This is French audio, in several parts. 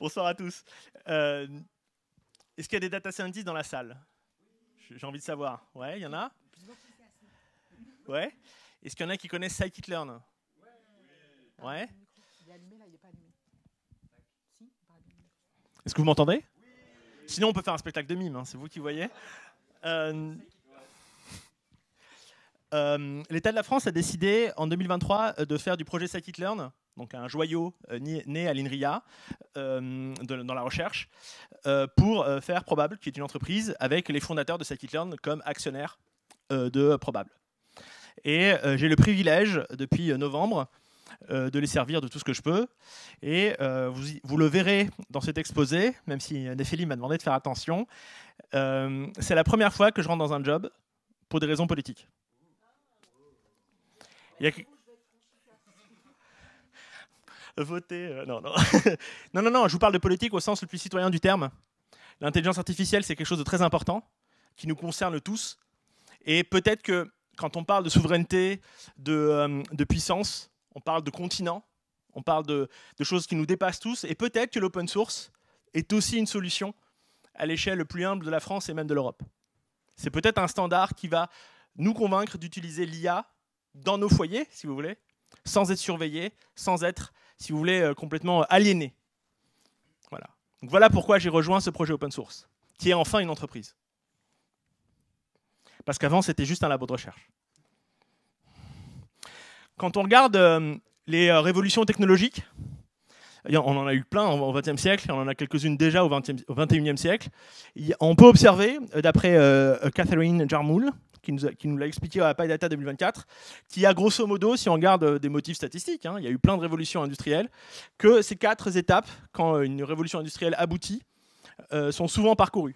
Bonsoir à tous. Est-ce qu'il y a des data scientists dans la salle? J'ai envie de savoir. Ouais, il y en a? Ouais. Est-ce qu'il y en a qui connaissent scikit-learn? Ouais. Est-ce que vous m'entendez? Sinon, on peut faire un spectacle de mime, hein, c'est vous qui voyez. L'État de la France a décidé en 2023 de faire du projet scikit-learn, donc un joyau né à l'INRIA dans la recherche, pour faire Probable, qui est une entreprise avec les fondateurs de scikit-learn comme actionnaires de Probable. Et j'ai le privilège, depuis novembre, de les servir de tout ce que je peux. Et vous le verrez dans cet exposé, même si Néphélie m'a demandé de faire attention, c'est la première fois que je rentre dans un job pour des raisons politiques. Voter, non. non, je vous parle de politique au sens le plus citoyen du terme. L'intelligence artificielle, c'est quelque chose de très important, qui nous concerne tous. Et peut-être que quand on parle de souveraineté, de puissance, on parle de continent, on parle de choses qui nous dépassent tous. Et peut-être que l'open source est aussi une solution à l'échelle le plus humble de la France et même de l'Europe. C'est peut-être un standard qui va nous convaincre d'utiliser l'IA dans nos foyers, si vous voulez, sans être surveillé, sans être, si vous voulez, complètement aliéné. Voilà. Donc voilà pourquoi j'ai rejoint ce projet open source, qui est enfin une entreprise. Parce qu'avant, c'était juste un labo de recherche. Quand on regarde les révolutions technologiques, on en a eu plein au XXe siècle, on en a quelques-unes déjà au XXIe siècle. On peut observer, d'après Catherine Jarmoul, qui nous l'a expliqué à PyData 2024, qui a grosso modo, si on regarde des motifs statistiques, il y a eu plein de révolutions industrielles, que ces 4 étapes, quand une révolution industrielle aboutit, sont souvent parcourues.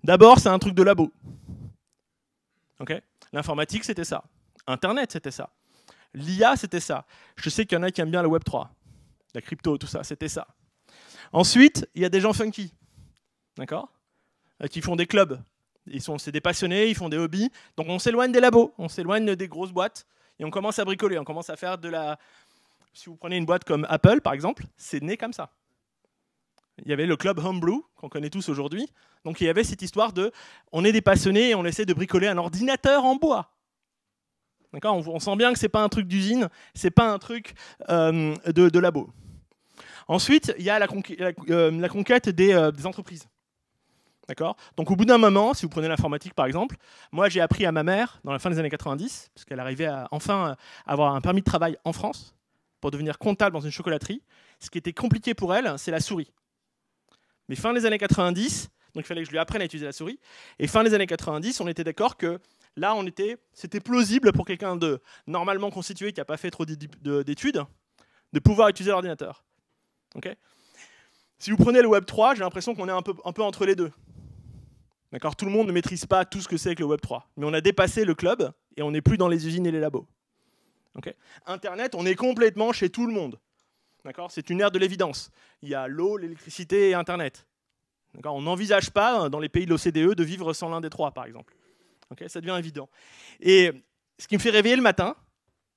D'abord, c'est un truc de labo. Okay. L'informatique, c'était ça. Internet, c'était ça. L'IA, c'était ça. Je sais qu'il y en a qui aiment bien le Web 3, la crypto, tout ça, c'était ça. Ensuite, il y a des gens funky, d'accord, qui font des clubs. C'est des passionnés, ils font des hobbies. Donc on s'éloigne des labos, on s'éloigne des grosses boîtes et on commence à bricoler, on commence à faire de la... Si vous prenez une boîte comme Apple, par exemple, c'est né comme ça. Il y avait le club Homebrew, qu'on connaît tous aujourd'hui. Donc il y avait cette histoire de... On est des passionnés et on essaie de bricoler un ordinateur en bois. D'accord, on sent bien que ce n'est pas un truc d'usine, ce n'est pas un truc de labo. Ensuite, il y a la conquête des entreprises. D'accord. Donc au bout d'un moment, si vous prenez l'informatique par exemple, moi j'ai appris à ma mère, dans la fin des années 90, parce qu'elle arrivait à enfin avoir un permis de travail en France, pour devenir comptable dans une chocolaterie. Ce qui était compliqué pour elle, c'est la souris. Mais fin des années 90, donc il fallait que je lui apprenne à utiliser la souris, et fin des années 90, on était d'accord que là, c'était plausible pour quelqu'un de normalement constitué, qui n'a pas fait trop d'études, de pouvoir utiliser l'ordinateur. Okay. Si vous prenez le Web 3, j'ai l'impression qu'on est un peu entre les deux. D'accord, tout le monde ne maîtrise pas tout ce que c'est que le Web 3. Mais on a dépassé le club et on n'est plus dans les usines et les labos. Okay. Internet, on est complètement chez tout le monde. C'est une ère de l'évidence. Il y a l'eau, l'électricité et Internet. On n'envisage pas, dans les pays de l'OCDE, de vivre sans l'un des trois, par exemple. Okay, ça devient évident. Et ce qui me fait réveiller le matin,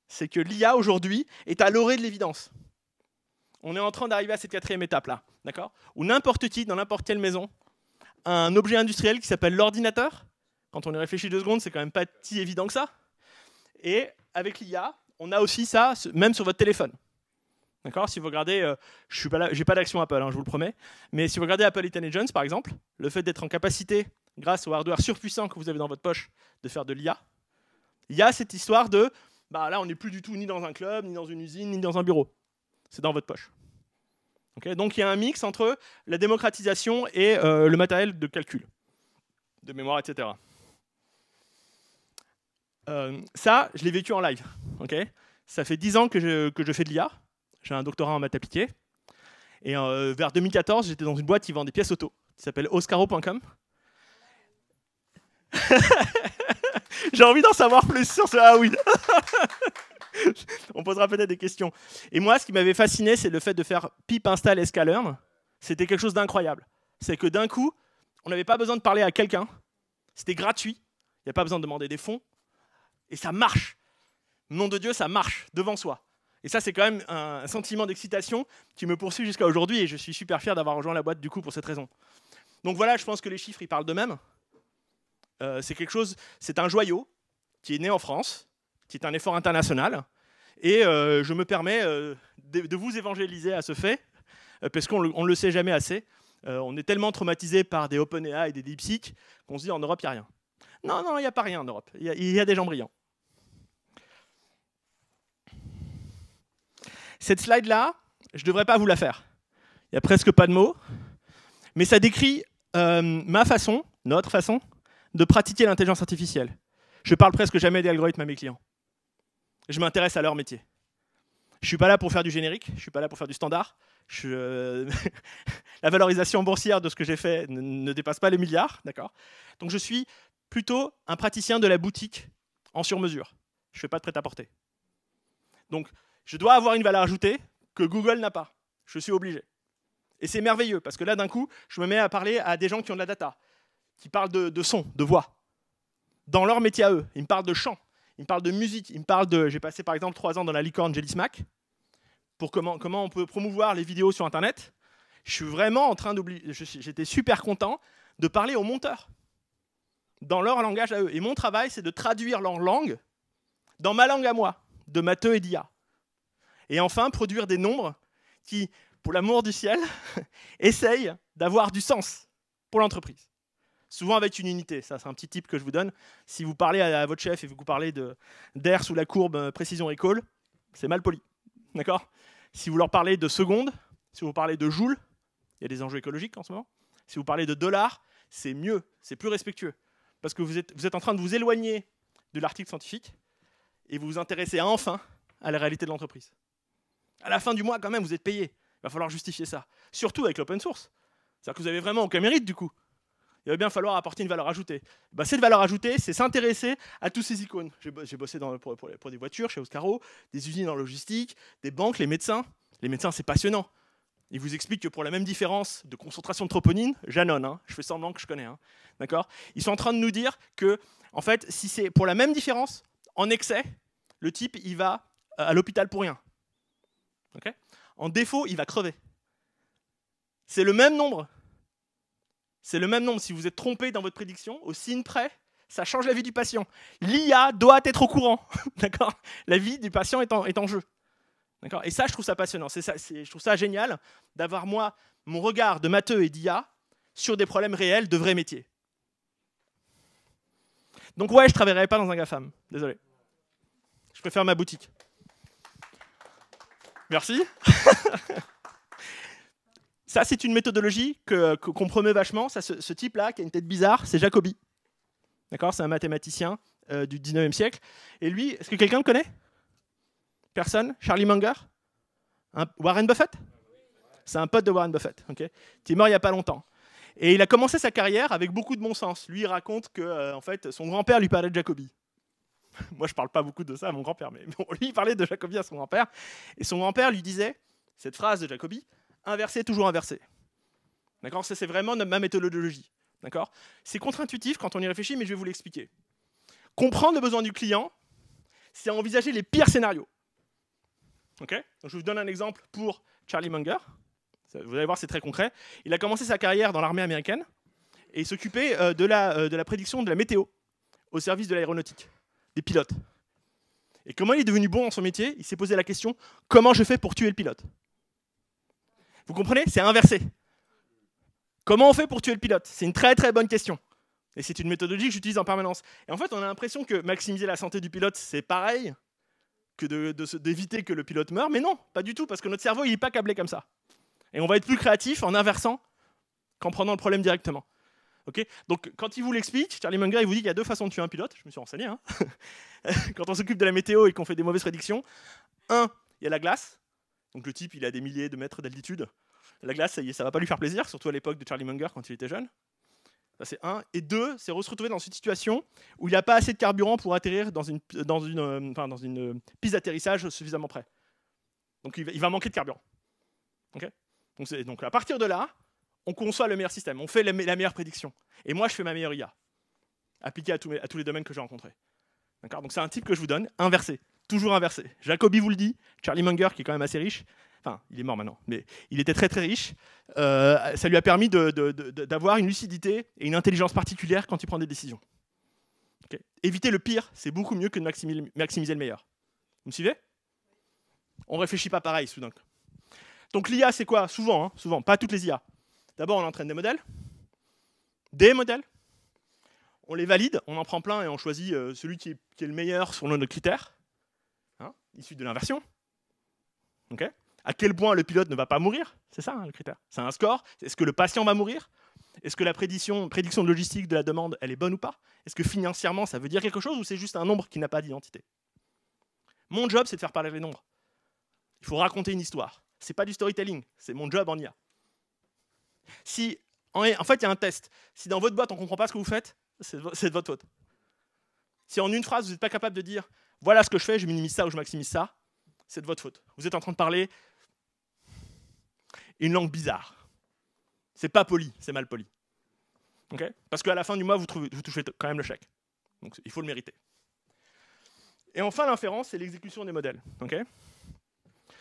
c'est que l'IA, aujourd'hui, est à l'orée de l'évidence. On est en train d'arriver à cette 4e étape-là, où n'importe qui, dans n'importe quelle maison, a un objet industriel qui s'appelle l'ordinateur. Quand on y réfléchit 2 secondes, c'est quand même pas si évident que ça. Et avec l'IA, on a aussi ça, même sur votre téléphone. Si vous regardez, j'ai pas d'action Apple, je vous le promets, mais si vous regardez Apple Intelligence, par exemple, le fait d'être en capacité, grâce au hardware surpuissant que vous avez dans votre poche, de faire de l'IA, il y a cette histoire de, là, on n'est plus du tout ni dans un club, ni dans une usine, ni dans un bureau. C'est dans votre poche. Okay, donc il y a un mix entre la démocratisation et le matériel de calcul, de mémoire, etc. Ça, je l'ai vécu en live. Okay, ça fait 10 ans que je fais de l'IA. J'ai un doctorat en maths appliquées. Et vers 2014, j'étais dans une boîte qui vend des pièces auto, qui s'appelle oscaro.com. J'ai envie d'en savoir plus sur ce... Ah oui. On posera peut-être des questions. Et moi, ce qui m'avait fasciné, c'est le fait de faire pip install sklearn. C'était quelque chose d'incroyable. C'est que d'un coup, on n'avait pas besoin de parler à quelqu'un. C'était gratuit. Il n'y a pas besoin de demander des fonds. Et ça marche. Nom de Dieu, ça marche devant soi. Et ça, c'est quand même un sentiment d'excitation qui me poursuit jusqu'à aujourd'hui, et je suis super fier d'avoir rejoint la boîte du coup pour cette raison. Donc voilà, je pense que les chiffres, ils parlent d'eux-mêmes. C'est un joyau qui est né en France, qui est un effort international, et je me permets de vous évangéliser à ce fait, parce qu'on ne le sait jamais assez. On est tellement traumatisé par des OpenAI et des DeepSeek qu'on se dit en Europe, il n'y a rien. Non, non, il n'y a pas rien en Europe. Il y a des gens brillants. Cette slide-là, je ne devrais pas vous la faire. Il n'y a presque pas de mots, mais ça décrit ma façon, notre façon, de pratiquer l'intelligence artificielle. Je parle presque jamais d'algorithmes à mes clients. Je m'intéresse à leur métier. Je ne suis pas là pour faire du générique, je ne suis pas là pour faire du standard. La valorisation boursière de ce que j'ai fait ne dépasse pas les milliards, d'accord. Donc je suis plutôt un praticien de la boutique en sur-mesure. Je ne fais pas de prêt-à-porter. Donc je dois avoir une valeur ajoutée que Google n'a pas. Je suis obligé. Et c'est merveilleux, parce que là, d'un coup, je me mets à parler à des gens qui ont de la data, qui parlent de son, de voix, dans leur métier à eux. Ils me parlent de chant, ils me parlent de musique, ils me parlent de... J'ai passé par exemple 3 ans dans la licorne Jelly Smack, pour comment on peut promouvoir les vidéos sur Internet. Je suis vraiment en train d'oublier... J'étais super content de parler aux monteurs, dans leur langage à eux. Et mon travail, c'est de traduire leur langue dans ma langue à moi, de matheux et d'IA. Et enfin, produire des nombres qui, pour l'amour du ciel, essayent d'avoir du sens pour l'entreprise. Souvent avec une unité. Ça, c'est un petit tip que je vous donne. Si vous parlez à votre chef et vous parlez d'air sous la courbe précision recall, c'est mal poli. D'accord ? Si vous leur parlez de secondes, si vous parlez de joules, il y a des enjeux écologiques en ce moment. Si vous parlez de dollars, c'est mieux, c'est plus respectueux. Parce que vous êtes en train de vous éloigner de l'article scientifique et vous vous intéressez enfin à la réalité de l'entreprise. À la fin du mois, quand même, vous êtes payé. Il va falloir justifier ça. Surtout avec l'open source. C'est-à-dire que vous n'avez vraiment aucun mérite, du coup. Il va bien falloir apporter une valeur ajoutée. Cette valeur ajoutée, c'est s'intéresser à tous ces icônes. J'ai bossé pour des voitures chez Oscaro, des usines en logistique, des banques, les médecins. Les médecins, c'est passionnant. Ils vous expliquent que pour la même différence de concentration de troponine, j'annonce, hein, je fais semblant que je connais. Hein, d'accord ? Ils sont en train de nous dire que, en fait, si c'est pour la même différence, en excès, le type, il va à l'hôpital pour rien. Okay ? En défaut, il va crever. C'est le même nombre. C'est le même nombre. Si vous êtes trompé dans votre prédiction, au signe près, ça change la vie du patient. L'IA doit être au courant. D'accord ? La vie du patient est en jeu. D'accord ? Et ça, je trouve ça passionnant. Je trouve ça génial d'avoir, moi, mon regard de matheux et d'IA sur des problèmes réels de vrais métiers. Donc ouais, je ne travaillerai pas dans un GAFAM. Désolé. Je préfère ma boutique. Merci. Ça, c'est une méthodologie qu'on promeut vachement. Ça, ce type-là, qui a une tête bizarre, c'est Jacobi. D'accord ? C'est un mathématicien du 19e siècle. Et lui, est-ce que quelqu'un le connaît ? Personne ? Charlie Munger ? Warren Buffett ? C'est un pote de Warren Buffett, okay, qui est mort il n'y a pas longtemps. Et il a commencé sa carrière avec beaucoup de bon sens. Lui, il raconte que en fait, son grand-père lui parlait de Jacobi. Moi, je ne parle pas beaucoup de ça à mon grand-père, mais bon, lui, il parlait de Jacobi à son grand-père. Et son grand-père lui disait cette phrase de Jacobi, inversé, toujours inversé. D'accord ? Ça, c'est vraiment ma méthodologie. D'accord ? C'est contre-intuitif quand on y réfléchit, mais je vais vous l'expliquer. Comprendre le besoin du client, c'est envisager les pires scénarios. Okay ? Donc, je vous donne un exemple pour Charlie Munger. Vous allez voir, c'est très concret. Il a commencé sa carrière dans l'armée américaine et il s'occupait de la prédiction de la météo au service de l'aéronautique, des pilotes. Et comment il est devenu bon dans son métier ? Il s'est posé la question, comment je fais pour tuer le pilote ? Vous comprenez ? C'est inversé. Comment on fait pour tuer le pilote ? C'est une très très bonne question. Et c'est une méthodologie que j'utilise en permanence. Et en fait, on a l'impression que maximiser la santé du pilote, c'est pareil que d'éviter que le pilote meure. Mais non, pas du tout, parce que notre cerveau, il n'est pas câblé comme ça. Et on va être plus créatif en inversant qu'en prenant le problème directement. Okay ? Donc, quand il vous l'explique, Charlie Munger, il vous dit qu'il y a 2 façons de tuer un pilote. Je me suis renseigné. Hein. Quand on s'occupe de la météo et qu'on fait des mauvaises prédictions, il y a la glace. Donc le type, il a des milliers de mètres d'altitude. La glace, ça ne va pas lui faire plaisir, surtout à l'époque de Charlie Munger, quand il était jeune. Ça, c'est 1. Et 2, c'est se retrouver dans une situation où il n'a pas assez de carburant pour atterrir dans une piste d'atterrissage suffisamment près. Donc il va manquer de carburant. Okay ? Donc à partir de là, on conçoit le meilleur système, on fait la meilleure prédiction. Et moi, je fais ma meilleure IA, appliquée à tous les domaines que j'ai rencontrés. D'accord ? Donc c'est un type que je vous donne, inversé. toujours inversé. Jacobi vous le dit, Charlie Munger, qui est quand même assez riche, enfin, il est mort maintenant, mais il était très très riche, ça lui a permis d'avoir une lucidité et une intelligence particulière quand il prend des décisions. Okay. Éviter le pire, c'est beaucoup mieux que de maximiser le meilleur. Vous me suivez? On ne réfléchit pas pareil soudain. Donc l'IA, c'est quoi? Souvent, pas toutes les IA. D'abord, on entraîne des modèles, on les valide, on en prend plein et on choisit celui qui est le meilleur selon nos critères, hein, issus de l'inversion. Okay. À quel point le pilote ne va pas mourir, c'est ça, hein, le critère. C'est un score. Est-ce que le patient va mourir? Est-ce que la prédiction de logistique de la demande, elle est bonne ou pas? Est-ce que financièrement, ça veut dire quelque chose ou c'est juste un nombre qui n'a pas d'identité? Mon job, c'est de faire parler les nombres. Il faut raconter une histoire. C'est pas du storytelling, c'est mon job en IA. Si, en fait, il y a un test. Si dans votre boîte, on ne comprend pas ce que vous faites, c'est de votre faute. Si en une phrase, vous n'êtes pas capable de dire « voilà ce que je fais, je minimise ça ou je maximise ça », c'est de votre faute. Vous êtes en train de parler une langue bizarre. C'est pas poli, c'est mal poli. Okay? Parce qu'à la fin du mois, vous touchez quand même le chèque. Donc il faut le mériter. Et enfin, l'inférence, c'est l'exécution des modèles. Okay?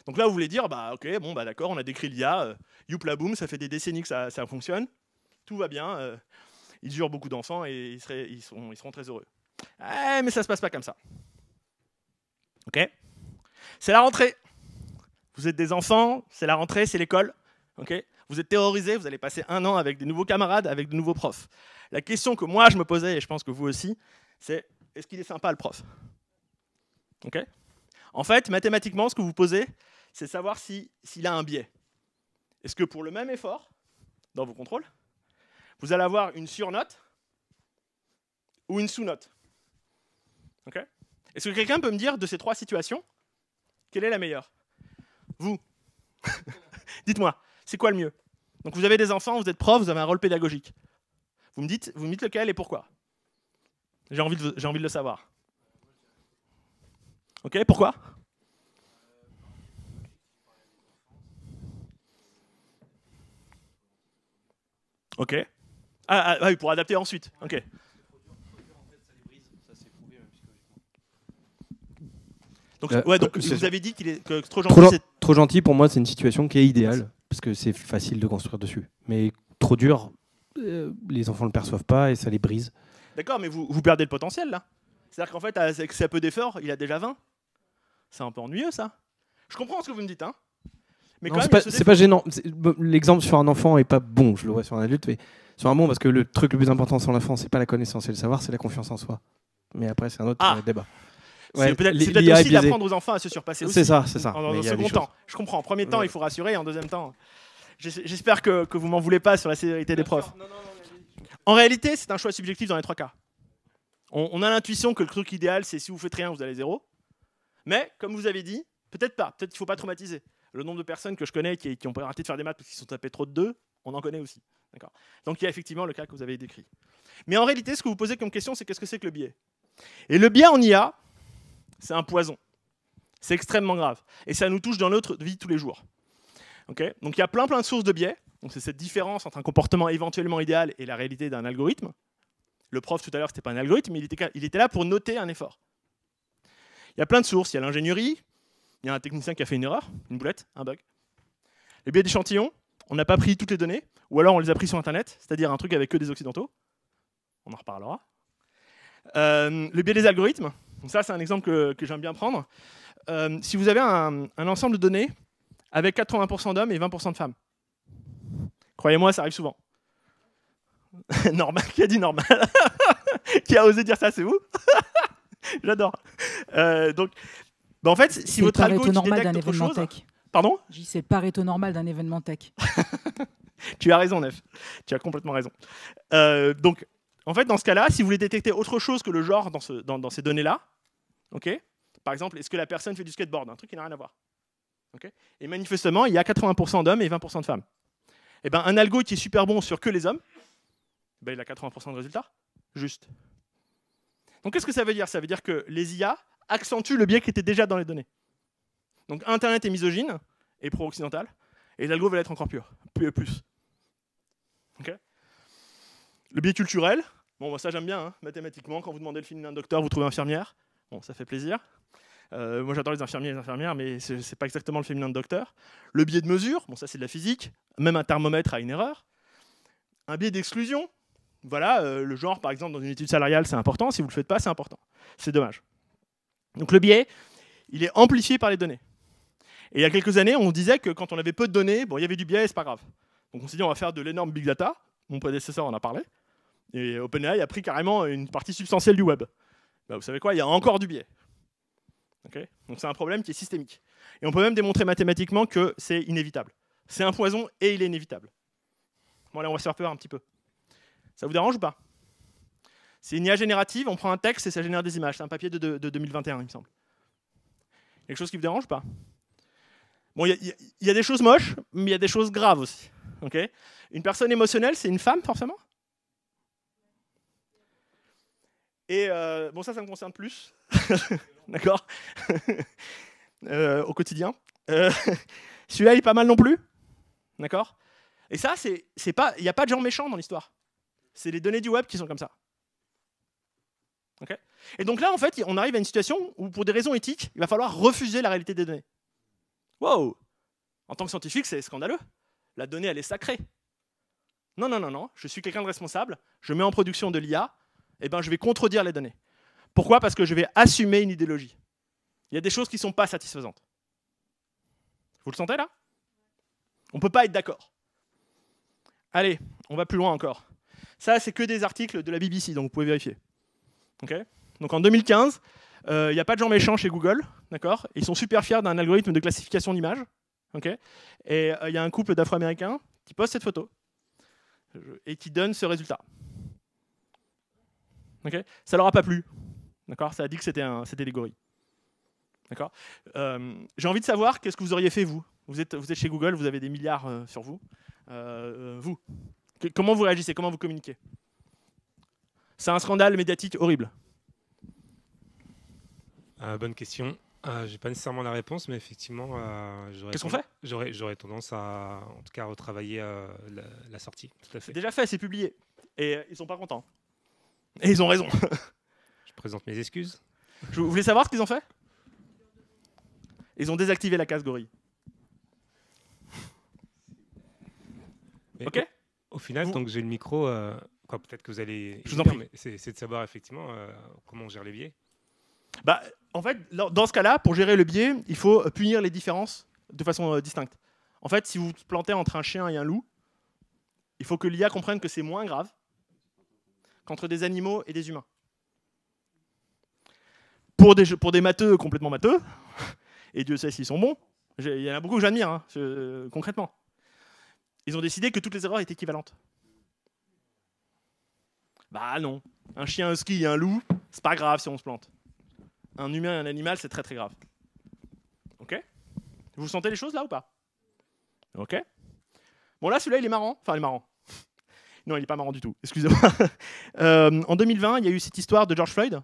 Donc là, vous voulez dire, bah, ok, bon, bah, d'accord, on a décrit l'IA, youpla boum, ça fait des décennies que ça fonctionne, tout va bien, ils eurent beaucoup d'enfants et ils seront très heureux. Mais ça ne se passe pas comme ça. Ok? C'est la rentrée. Vous êtes des enfants, c'est la rentrée, c'est l'école. Okay? Vous êtes terrorisés, vous allez passer un an avec des nouveaux camarades, avec de nouveaux profs. La question que moi je me posais, et je pense que vous aussi, c'est est-ce qu'il est sympa le prof? Okay? En fait, mathématiquement, ce que vous posez, c'est savoir s'il a un biais. Est-ce que pour le même effort, dans vos contrôles, vous allez avoir une surnote ou une sous-note? Okay? Est-ce que quelqu'un peut me dire de ces trois situations, quelle est la meilleure? Vous. Dites-moi, c'est quoi le mieux? Donc vous avez des enfants, vous êtes prof, vous avez un rôle pédagogique. Vous me dites lequel et pourquoi? J'ai envie de le savoir. Ok, pourquoi? Ok. Oui, pour adapter ensuite. Ok. Donc, donc vous avez dit que trop gentil, trop gentil, pour moi, c'est une situation qui est idéale, parce que c'est facile de construire dessus. Mais trop dur, les enfants ne le perçoivent pas et ça les brise. D'accord, mais vous perdez le potentiel, là. C'est-à-dire qu'en fait, avec assez peu d'efforts, il a déjà 20. C'est un peu ennuyeux, ça. Je comprends ce que vous me dites, hein. Mais non, c'est pas gênant. L'exemple sur un enfant est pas bon, je le vois sur un adulte, mais sur un bon, parce que le truc le plus important sur l'enfant, c'est pas la connaissance et le savoir, c'est la confiance en soi. Mais après, c'est un autre débat. Ouais, c'est peut-être aussi d'apprendre aux enfants à se surpasser aussi. C'est ça. Dans un second temps. Je comprends. En premier temps, il faut rassurer. En deuxième temps, j'espère que vous m'en voulez pas sur la sévérité des profs. Non, en réalité, c'est un choix subjectif dans les trois cas. On a l'intuition que le truc idéal, c'est si vous faites rien, vous allez 0. Mais, comme vous avez dit, peut-être pas. Peut-être qu'il ne faut pas traumatiser. Le nombre de personnes que je connais qui ont arrêté de faire des maths parce qu'ils se sont tapés trop de 2, on en connaît aussi. Donc il y a effectivement le cas que vous avez décrit. Mais en réalité, ce que vous posez comme question, c'est qu'est-ce que c'est que le biais? Et le biais en IA, c'est un poison. C'est extrêmement grave. Et ça nous touche dans notre vie tous les jours. Okay? Donc il y a plein de sources de biais. Donc c'est cette différence entre un comportement éventuellement idéal et la réalité d'un algorithme. Le prof tout à l'heure, ce n'était pas un algorithme, mais il était là pour noter un effort. Il y a plein de sources. Il y a l'ingénierie, il y a un technicien qui a fait une erreur, une boulette, un bug. Les biais d'échantillon, on n'a pas pris toutes les données, ou alors on les a pris sur Internet, c'est-à-dire un truc avec que des occidentaux. On en reparlera. Le biais des algorithmes, ça c'est un exemple que j'aime bien prendre. Si vous avez un ensemble de données avec 80% d'hommes et 20% de femmes, croyez-moi, ça arrive souvent. Normal, qui a dit normal? Qui a osé dire ça, c'est vous? J'adore. Donc, en fait, si votre algo détecte autre chose... Pardon? C'est le Pareto normal d'un événement tech. Tu as raison, Nef. Tu as complètement raison. Donc, en fait, dans ce cas-là, si vous voulez détecter autre chose que le genre dans ces données-là, okay, par exemple, est-ce que la personne fait du skateboard? Un truc qui n'a rien à voir. Okay, et manifestement, il y a 80% d'hommes et 20% de femmes. Et ben, un algo qui est super bon sur que les hommes, ben, il a 80% de résultats. Juste. Donc, qu'est-ce que ça veut dire? Ça veut dire que les IA accentuent le biais qui était déjà dans les données. Donc, Internet est misogyne et pro-occidental, et l'algo va l'être encore plus. Okay, le biais culturel, bon, ça j'aime bien, hein, mathématiquement, quand vous demandez le film d'un docteur, vous trouvez infirmière. Bon, ça fait plaisir. Moi, j'adore les infirmiers et les infirmières, mais c'est pas exactement le féminin de docteur. Le biais de mesure, bon, ça c'est de la physique. Même un thermomètre a une erreur. Un biais d'exclusion. Voilà, le genre, par exemple, dans une étude salariale, c'est important. Si vous le faites pas, c'est important. C'est dommage. Donc le biais, il est amplifié par les données. Et il y a quelques années, on disait que quand on avait peu de données, bon, il y avait du biais, c'est pas grave. Donc on s'est dit, on va faire de l'énorme big data. Mon prédécesseur en a parlé. Et OpenAI a pris carrément une partie substantielle du web. Bah, vous savez quoi, il y a encore du biais. Okay, donc c'est un problème qui est systémique. Et on peut même démontrer mathématiquement que c'est inévitable. C'est un poison et il est inévitable. Bon, là, on va se faire peur un petit peu. Ça vous dérange ou pas? C'est une IA générative, on prend un texte et ça génère des images. C'est un papier de 2021, il me semble. Quelque chose qui vous dérange ou pas? Bon, il y a des choses moches, mais il y a des choses graves aussi. Okay, une personne émotionnelle, c'est une femme, forcément? Et bon, ça me concerne plus. D'accord. Au quotidien. Celui-là, il est pas mal non plus. D'accord. Et ça, c'est pas, il n'y a pas de gens méchants dans l'histoire. C'est les données du web qui sont comme ça. Okay, et donc là, en fait, on arrive à une situation où, pour des raisons éthiques, il va falloir refuser la réalité des données. Wow. En tant que scientifique, c'est scandaleux. La donnée, elle est sacrée. Non, non, non, non. Je suis quelqu'un de responsable. Je mets en production de l'IA. Eh ben, je vais contredire les données. Pourquoi? Parce que je vais assumer une idéologie. Il y a des choses qui ne sont pas satisfaisantes. Vous le sentez là? On ne peut pas être d'accord. Allez, on va plus loin encore. Ça, c'est que des articles de la BBC, donc vous pouvez vérifier. Okay, donc en 2015, il n'y a pas de gens méchants chez Google. D'accord, ils sont super fiers d'un algorithme de classification d'images. Okay, et il y a un couple d'Afro-Américains qui poste cette photo et qui donne ce résultat. Okay, ça leur a pas plu. D'accord, ça a dit que c'était des gorilles. D'accord. J'ai envie de savoir qu'est-ce que vous auriez fait vous. Vous êtes chez Google, vous avez des milliards sur vous. Vous, comment vous réagissez, comment vous communiquez? C'est un scandale médiatique horrible. Bonne question. J'ai pas nécessairement la réponse, mais effectivement, qu'est-ce qu'on fait? J'aurais tendance à, en tout cas, retravailler la sortie. Tout à fait. C'est déjà fait, c'est publié, et ils sont pas contents. Et ils ont raison. Je présente mes excuses. Vous voulez savoir ce qu'ils ont fait? Ils ont désactivé la case gorille. Mais ok. Au final, tant que j'ai le micro, peut-être que vous allez. Je vous en prie. C'est de savoir effectivement comment on gère les biais. Bah, en fait, dans ce cas-là, pour gérer le biais, il faut punir les différences de façon distincte. En fait, si vous vous plantez entre un chien et un loup, il faut que l'IA comprenne que c'est moins grave qu'entre des animaux et des humains. Pour des matheux complètement matheux, et Dieu sait s'ils sont bons, il y en a beaucoup que j'admire, hein, concrètement. Ils ont décidé que toutes les erreurs étaient équivalentes. Bah non. Un chien, un husky et un loup, c'est pas grave si on se plante. Un humain et un animal, c'est très très grave. Ok? Vous sentez les choses là ou pas? Ok. Bon là, celui-là, il est marrant. Enfin, il est marrant. Non, il n'est pas marrant du tout. Excusez-moi. En 2020, il y a eu cette histoire de George Floyd,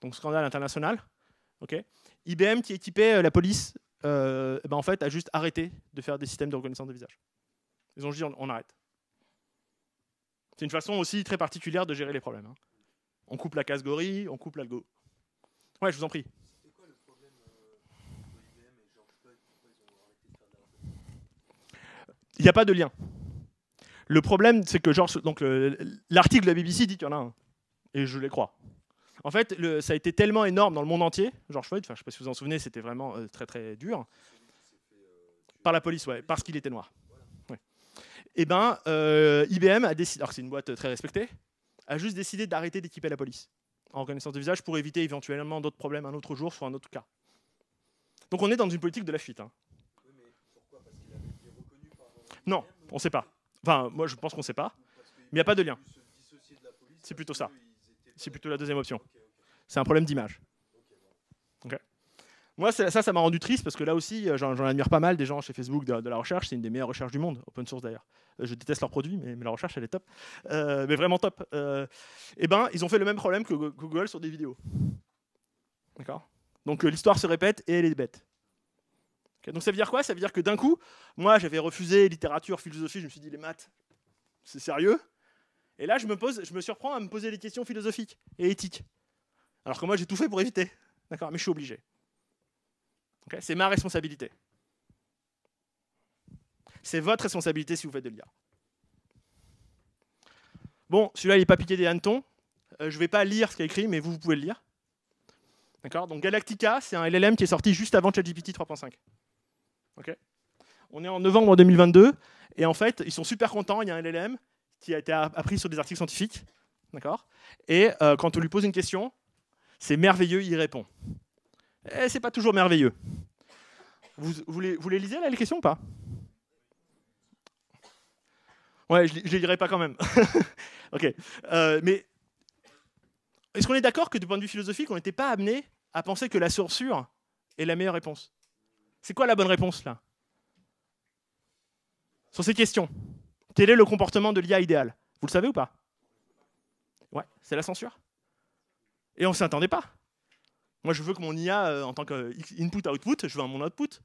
donc scandale international. Ok. IBM qui équipait la police, en fait, a juste arrêté de faire des systèmes de reconnaissance de visage. Ils ont dit on arrête. C'est une façon aussi très particulière de gérer les problèmes. Hein. On coupe la case gorille, on coupe l'algo. Ouais, je vous en prie. C'est quoi le problème entre IBM et George Floyd? Pourquoi ils ont arrêté de faire de la reconnaissance? Il n'y a pas de lien. Le problème, c'est que l'article de la BBC dit qu'il y en a un. Et je les crois. En fait, ça a été tellement énorme dans le monde entier, George Floyd, je ne sais pas si vous en souvenez, c'était vraiment très très dur. Par la police, ouais, parce qu'il était noir. Ouais. Et ben, IBM a décidé, alors que c'est une boîte très respectée, a juste décidé d'arrêter d'équiper la police en reconnaissance de visage pour éviter éventuellement d'autres problèmes un autre jour sur un autre cas. Donc on est dans une politique de la fuite. Hein. Oui, mais pourquoi? Parce qu'il avait été reconnu par non, on ne sait pas. Enfin, moi je pense qu'on ne sait pas, mais il n'y a pas de lien. C'est plutôt ça. C'est plutôt la deuxième option. Okay. C'est un problème d'image. Okay. Moi, ça m'a rendu triste parce que là aussi, j'en admire pas mal des gens chez Facebook de la recherche. C'est une des meilleures recherches du monde, open source d'ailleurs. Je déteste leurs produits, mais la recherche, elle est top. Mais vraiment top. Eh ben, ils ont fait le même problème que Google sur des vidéos. D'accord. Donc l'histoire se répète et elle est bête. Okay. Donc ça veut dire quoi? Ça veut dire que d'un coup, moi, j'avais refusé littérature, philosophie. Je me suis dit, les maths, c'est sérieux? Et là, je me surprends à me poser des questions philosophiques et éthiques. Alors que moi, j'ai tout fait pour éviter. D'accord, mais je suis obligé. Ok, c'est ma responsabilité. C'est votre responsabilité si vous faites de l'IA. Bon, celui-là, il n'est pas piqué des hannetons. Je ne vais pas lire ce qu'il y a écrit, mais vous pouvez le lire. D'accord? Donc Galactica, c'est un LLM qui est sorti juste avant ChatGPT 3.5. Ok? On est en novembre 2022, et en fait, ils sont super contents. Il y a un LLM qui a été appris sur des articles scientifiques. D'accord? Et quand on lui pose une question, c'est merveilleux, il répond. Et c'est pas toujours merveilleux. Vous les lisez, là, les questions ou pas? Ouais, je les lirai pas quand même. Ok. Mais est-ce qu'on est d'accord que du point de vue philosophique, on n'était pas amené à penser que la censure est la meilleure réponse? C'est quoi la bonne réponse, là? Sur ces questions, quel est le comportement de l'IA idéal? Vous le savez ou pas? Ouais, c'est la censure. Et on ne s'y attendait pas. Moi, je veux que mon IA, en tant qu'input-output, je veux mon output.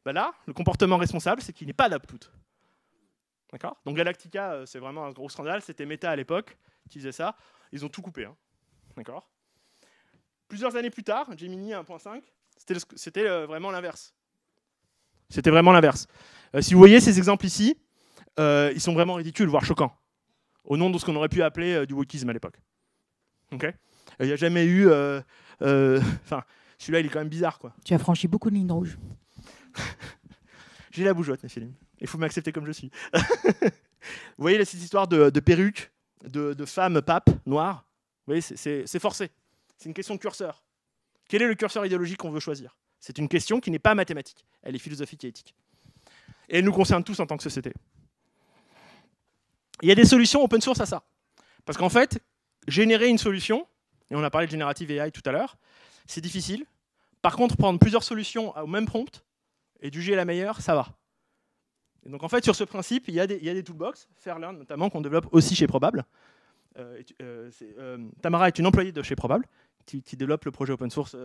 Ben là, le comportement responsable, c'est qu'il n'y ait pas d'output. D'accord? Donc Galactica, c'est vraiment un gros scandale. C'était Meta à l'époque qui faisait ça. Ils ont tout coupé. Hein. D'accord? Plusieurs années plus tard, Gemini 1.5, c'était vraiment l'inverse. C'était vraiment l'inverse. Si vous voyez ces exemples ici, ils sont vraiment ridicules, voire choquants, au nom de ce qu'on aurait pu appeler du wokisme à l'époque. Ok? Il n'y a jamais eu... Enfin, celui-là, il est quand même bizarre, quoi. Tu as franchi beaucoup de lignes rouges. J'ai la bougeotte, Néphilim. Il faut m'accepter comme je suis. Vous voyez cette histoire de perruque, de femmes papes noires? Vous voyez, c'est forcé. C'est une question de curseur. Quel est le curseur idéologique qu'on veut choisir? C'est une question qui n'est pas mathématique. Elle est philosophique et éthique. Et elle nous concerne tous en tant que société. Il y a des solutions open source à ça. Parce qu'en fait, générer une solution, et on a parlé de Generative AI tout à l'heure, c'est difficile. Par contre, prendre plusieurs solutions au même prompt et juger la meilleure, ça va. Et donc en fait, sur ce principe, il y a des toolbox, Fairlearn notamment, qu'on développe aussi chez Probable. Tamara est une employée de chez Probable, qui développe le projet open source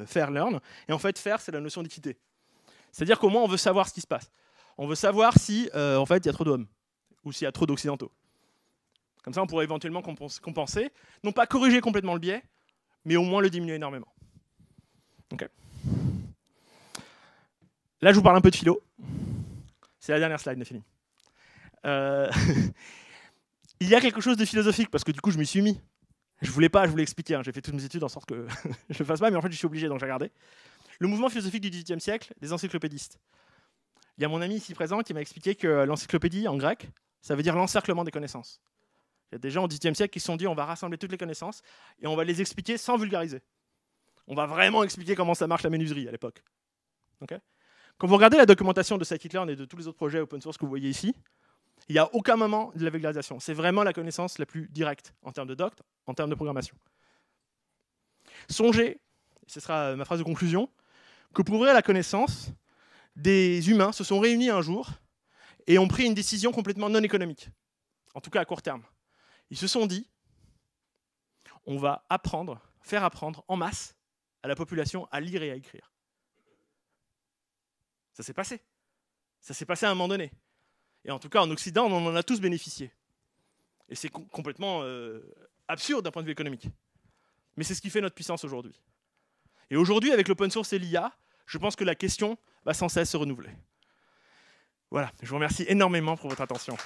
Fairlearn. Et en fait, Fair, c'est la notion d'équité. C'est-à-dire qu'au moins, on veut savoir ce qui se passe. On veut savoir si, en fait, il y a trop d'hommes ou s'il y a trop d'occidentaux. Comme ça, on pourrait éventuellement compenser, non pas corriger complètement le biais, mais au moins le diminuer énormément. Okay. Là, je vous parle un peu de philo. C'est la dernière slide, Néphilim. Il y a quelque chose de philosophique, parce que du coup, je m'y suis mis. Je voulais expliquer. Hein. J'ai fait toutes mes études en sorte que je ne le fasse pas, mais en fait, je suis obligé, donc j'ai regardé. Le mouvement philosophique du XVIIIe siècle, les encyclopédistes. Il y a mon ami ici présent qui m'a expliqué que l'encyclopédie, en grec, ça veut dire l'encerclement des connaissances. Il y a des gens au XVIIIe siècle qui se sont dit on va rassembler toutes les connaissances et on va les expliquer sans vulgariser. On va vraiment expliquer comment ça marche la menuiserie à l'époque. Okay? Quand vous regardez la documentation de scikit-learn et de tous les autres projets open source que vous voyez ici, il n'y a aucun moment de la vulgarisation. C'est vraiment la connaissance la plus directe en termes de doc, en termes de programmation. Songez, ce sera ma phrase de conclusion, que pour ouvrir la connaissance, des humains se sont réunis un jour et ont pris une décision complètement non économique, en tout cas à court terme. Ils se sont dit, on va faire apprendre en masse à la population à lire et à écrire. Ça s'est passé. Ça s'est passé à un moment donné. Et en tout cas, en Occident, on en a tous bénéficié. Et c'est complètement absurde d'un point de vue économique. Mais c'est ce qui fait notre puissance aujourd'hui. Et aujourd'hui, avec l'open source et l'IA, je pense que la question va sans cesse se renouveler. Voilà, je vous remercie énormément pour votre attention.